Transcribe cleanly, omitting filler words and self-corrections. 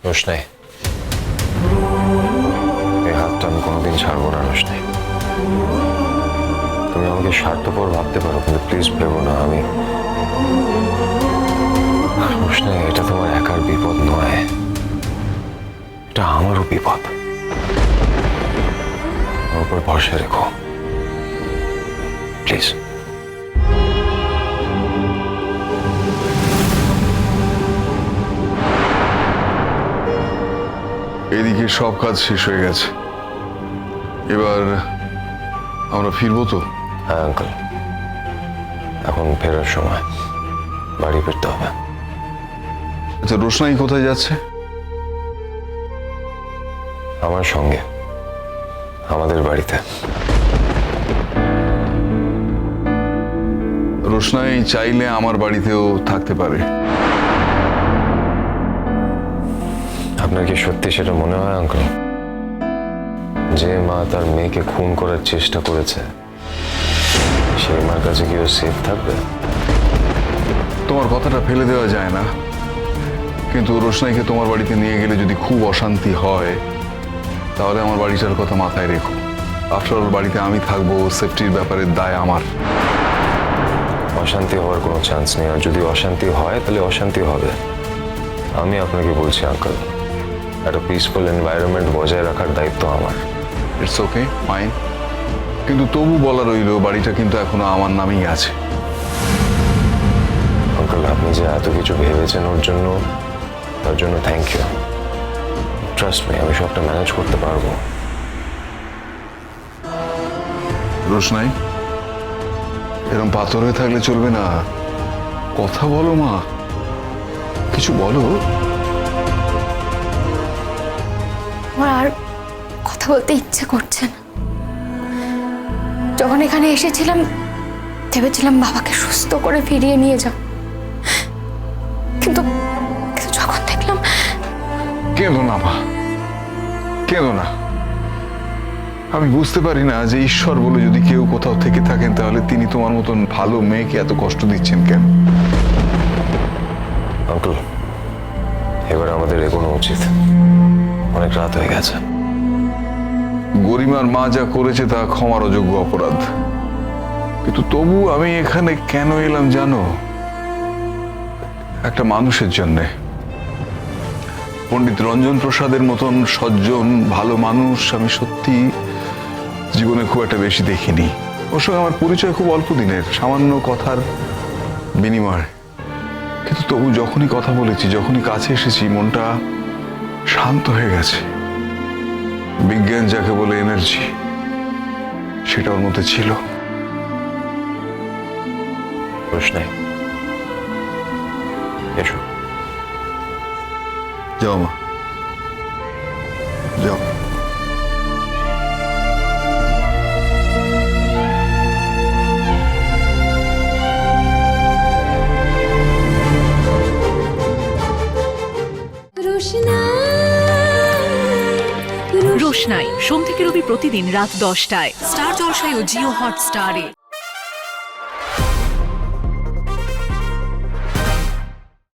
রোশনাই, এই হাতটা আমি কোনোদিন ছাড়বো না রোশনাই। তুমি আমাকে স্বার্থপর ভাবতে পারো, কিন্তু প্লিজ ভেবো না আমি। রোশনাই, এটা তোমার একার বিপদ নয়, এটা আমারও বিপদ। আমার উপর ভরসা রেখো প্লিজ। এদিকে সব কাজ শেষ হয়ে গেছে, এবার আমরা ফিরবো তো? হ্যাঁ আঙ্কেল, এখন ফেরার সময়, বাড়ি ফিরতে হবে। আচ্ছা, রোশনাই কোথায় যাচ্ছে? আমার সঙ্গে, আমাদের বাড়িতে। রোশনাই চাইলে আমার বাড়িতেও থাকতে পারে। আপনার কি সত্যি সেটা মনে হয় আঙ্কেল? যে মা তার মেয়েকে খুন করার চেষ্টা করেছে, সেই মার কাছে কি ও সেফ থাকবে? তোমার কথাটা ফেলে দেওয়া যায় না, কিন্তু রোশনাইকে তোমার বাড়িতে নিয়ে গেলে যদি খুব অশান্তি হয়, তাহলে আমার বাড়িটার কথা মাথায় রেখো। আফটার অল বাড়িতে আমি থাকবো, সেফটির ব্যাপারে দায় আমার। অশান্তি হওয়ার কোনো চান্স নেই, আর যদি অশান্তি হয় তাহলে অশান্তি হবে। আমি আপনাকে বলছি আঙ্কেল, একটা পিসফুল এনভায়রনমেন্ট বজায় রাখার দায়িত্ব আমার। ইটস ওকে, ফাইন, কিন্তু তবু বলা রইল বাড়িটা কিন্তু এখনো আমার নামেই আছে। আঙ্কেল, আপনি যে এত কিছু ভেবেছেন ওর জন্য, তার জন্য থ্যাংক ইউ। ট্রাস্ট মি, আমি সবটা ম্যানেজ করতে পারবো। রোশনাই, এরকম পাথর হয়ে থাকলে চলবে না, কথা বলো মা, কিছু বলো। আমার আর কথা বলতে ইচ্ছে করছে না। যখন এখানে এসেছিলাম ভেবেছিলাম বাবাকে সুস্থ করে ফিরিয়ে নিয়ে যাও, কিন্তু যখন দেখলাম। কেঁদো না মা, কেঁদো না। আমি বুঝতে পারি না যে ঈশ্বর বলে যদি কেউ কোথাও থেকে থাকেন, তাহলে তিনি তোমার মতন ভালো মেয়েকে এত কষ্ট দিচ্ছেন কেন? আঙ্কেল, এবার আমাদের এগোনো উচিত, অনেক রাত হয়ে গেছে। গরিমার মা যা করেছে তা ক্ষমার অযোগ্য অপরাধ, কিন্তু তবু আমি এখানে কেন এলাম জানো? একটা মানুষের জন্যে। পণ্ডিত রঞ্জন প্রসাদের মতন সজ্জন ভালো মানুষ আমি সত্যি জীবনে খুব একটা বেশি দেখিনি। ওর সঙ্গে আমার পরিচয় খুব অল্প দিনের, সামান্য কথার বিনিময়, কিন্তু তবু যখনই কথা বলেছি, যখনই কাছে এসেছি, মনটা শান্ত হয়ে গেছে। বিজ্ঞান যাকে বলে এনার্জি, সেটা ওর মধ্যে ছিল। রোশনাই, এসো। যাও মা, যাও। রোশনাই সোম থেকে রবি প্রতিদিন রাত 10টায় স্টার জলসায় ও জিও হটস্টারে।